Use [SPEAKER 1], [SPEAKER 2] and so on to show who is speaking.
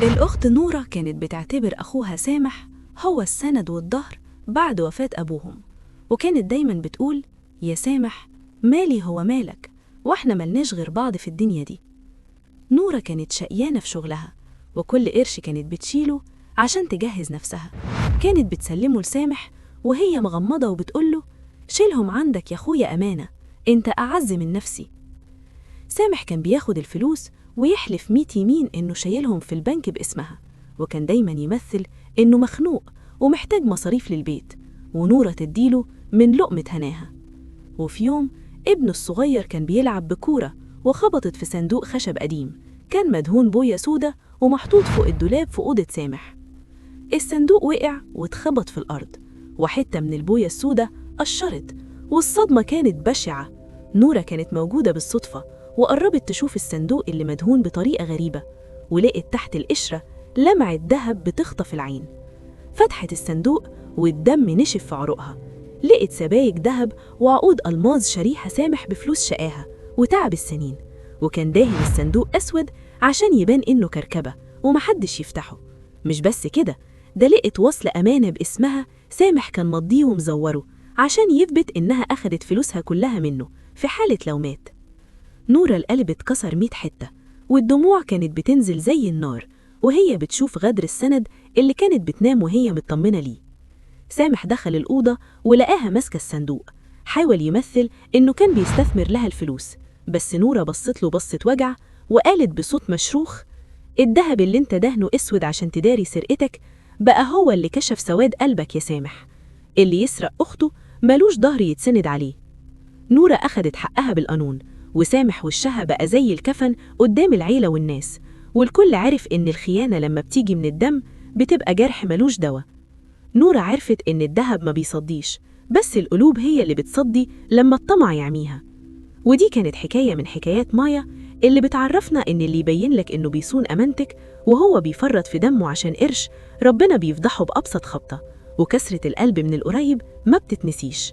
[SPEAKER 1] الأخت نورة كانت بتعتبر أخوها سامح هو السند والظهر بعد وفاة أبوهم، وكانت دايما بتقول: يا سامح، مالي هو مالك، واحنا ملناش غير بعض في الدنيا دي. نورة كانت شقيانة في شغلها، وكل قرش كانت بتشيله عشان تجهز نفسها كانت بتسلمه لسامح، وهي مغمضة وبتقوله: شيلهم عندك يا أخويا أمانة، انت أعز من نفسي. سامح كان بياخد الفلوس ويحلف 100 يمين إنه شايلهم في البنك باسمها، وكان دايما يمثل إنه مخنوق ومحتاج مصاريف للبيت، ونورة تديله من لقمة هناها. وفي يوم ابنه الصغير كان بيلعب بكورة وخبطت في صندوق خشب قديم كان مدهون بوية سودة ومحطوط فوق الدولاب في أوضة سامح. الصندوق وقع واتخبط في الأرض، وحتة من البوية السودة قشرت، والصدمة كانت بشعة. نورة كانت موجودة بالصدفة وقربت تشوف الصندوق اللي مدهون بطريقة غريبة، ولقت تحت القشرة لمعة دهب بتخطف العين. فتحت الصندوق والدم نشف في عروقها، لقت سبايك دهب وعقود ألماظ شريحة سامح بفلوس شقاها وتعب السنين، وكان داهن الصندوق أسود عشان يبان إنه كركبة ومحدش يفتحه. مش بس كده، ده لقت وصل أمانة باسمها سامح كان مضيه ومزوره عشان يثبت إنها أخدت فلوسها كلها منه في حالة لو مات. نورة القلب اتكسر 100 حتة، والدموع كانت بتنزل زي النار وهي بتشوف غدر السند اللي كانت بتنام وهي مطمنة ليه. سامح دخل الأوضة ولقاها ماسكة الصندوق، حاول يمثل إنه كان بيستثمر لها الفلوس، بس نورة بصت له بصة وجع وقالت بصوت مشروخ: الدهب اللي انت دهنه اسود عشان تداري سرقتك بقى هو اللي كشف سواد قلبك يا سامح. اللي يسرق أخته ملوش ظهر يتسند عليه. نورة أخدت حقها بالقانون، وسامح وشها بقى زي الكفن قدام العيلة والناس، والكل عرف إن الخيانة لما بتيجي من الدم بتبقى جرح ملوش دوا. نورة عرفت إن الدهب ما بيصديش، بس القلوب هي اللي بتصدي لما الطمع يعميها. ودي كانت حكاية من حكايات مايا اللي بتعرفنا إن اللي يبين لك إنه بيصون أمانتك وهو بيفرط في دمه عشان قرش، ربنا بيفضحه بأبسط خبطة، وكسرة القلب من القريب ما بتتنسيش.